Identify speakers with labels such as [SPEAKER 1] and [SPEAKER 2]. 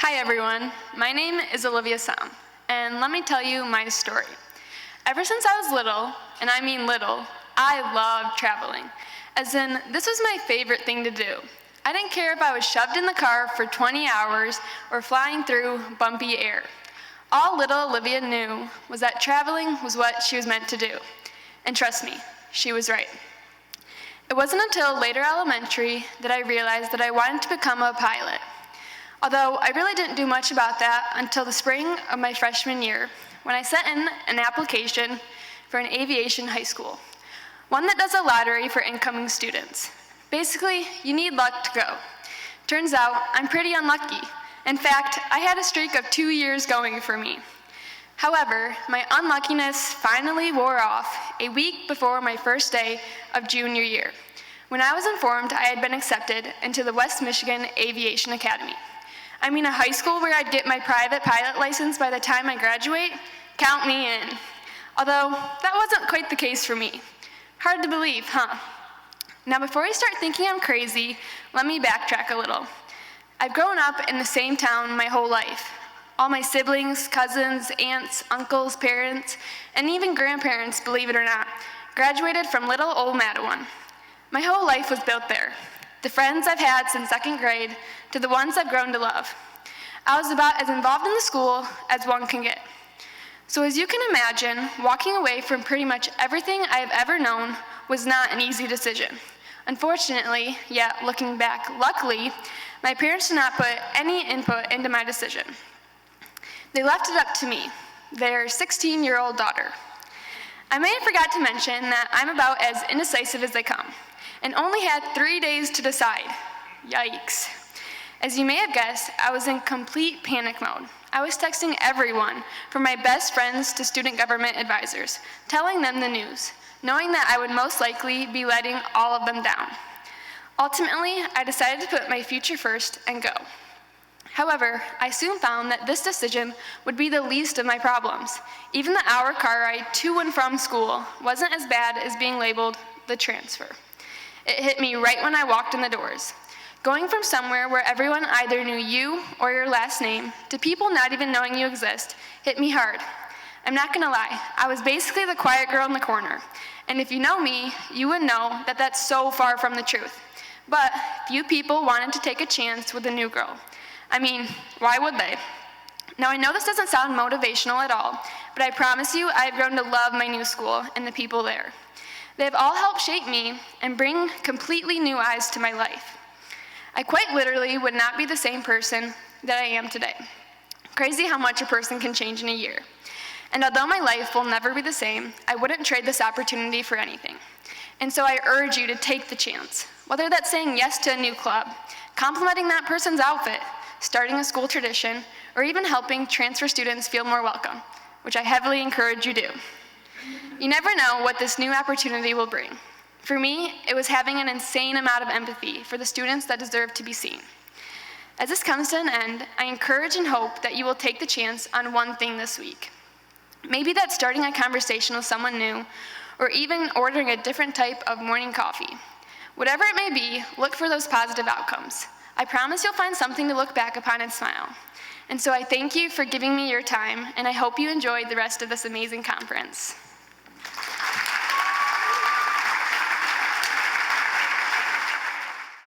[SPEAKER 1] Hi everyone, my name is Olivia Csom, and let me tell you my story. Ever since I was little, and I mean little, I loved traveling. As in, this was my favorite thing to do. I didn't care if I was shoved in the car for 20 hours or flying through bumpy air. All little Olivia knew was that traveling was what she was meant to do. And trust me, she was right. It wasn't until later elementary that I realized that I wanted to become a pilot. Although I really didn't do much about that until the spring of my freshman year, when I sent in an application for an aviation high school, one that does a lottery for incoming students. Basically, you need luck to go. Turns out, I'm pretty unlucky. In fact, I had a streak of 2 years going for me. However, my unluckiness finally wore off a week before my first day of junior year, when I was informed I had been accepted into the West Michigan Aviation Academy. I mean, a high school where I'd get my private pilot license by the time I graduate? Count me in. Although, that wasn't quite the case for me. Hard to believe, huh? Now, before you start thinking I'm crazy, let me backtrack a little. I've grown up in the same town my whole life. All my siblings, cousins, aunts, uncles, parents, and even grandparents, believe it or not, graduated from little old Mattawan. My whole life was built there. The friends I've had since second grade to the ones I've grown to love. I was about as involved in the school as one can get. So as you can imagine, walking away from pretty much everything I have ever known was not an easy decision. Unfortunately, yet looking back, luckily, my parents did not put any input into my decision. They left it up to me, their 16-year-old daughter. I may have forgot to mention that I'm about as indecisive as they come, and only had 3 days to decide. Yikes. As you may have guessed, I was in complete panic mode. I was texting everyone, from my best friends to student government advisors, telling them the news, knowing that I would most likely be letting all of them down. Ultimately, I decided to put my future first and go. However, I soon found that this decision would be the least of my problems. Even the hour car ride to and from school wasn't as bad as being labeled the transfer. It hit me right when I walked in the doors. Going from somewhere where everyone either knew you or your last name to people not even knowing you exist hit me hard. I'm not gonna lie, I was basically the quiet girl in the corner. And if you know me, you would know that that's so far from the truth. But few people wanted to take a chance with a new girl. I mean, why would they? Now I know this doesn't sound motivational at all, but I promise you I've grown to love my new school and the people there. They have all helped shape me and bring completely new eyes to my life. I quite literally would not be the same person that I am today. Crazy how much a person can change in a year. And although my life will never be the same, I wouldn't trade this opportunity for anything. And so I urge you to take the chance, whether that's saying yes to a new club, complimenting that person's outfit, starting a school tradition, or even helping transfer students feel more welcome, which I heavily encourage you do. You never know what this new opportunity will bring. For me, it was having an insane amount of empathy for the students that deserve to be seen. As this comes to an end, I encourage and hope that you will take the chance on one thing this week. Maybe that's starting a conversation with someone new, or even ordering a different type of morning coffee. Whatever it may be, look for those positive outcomes. I promise you'll find something to look back upon and smile. And so I thank you for giving me your time, and I hope you enjoyed the rest of this amazing conference.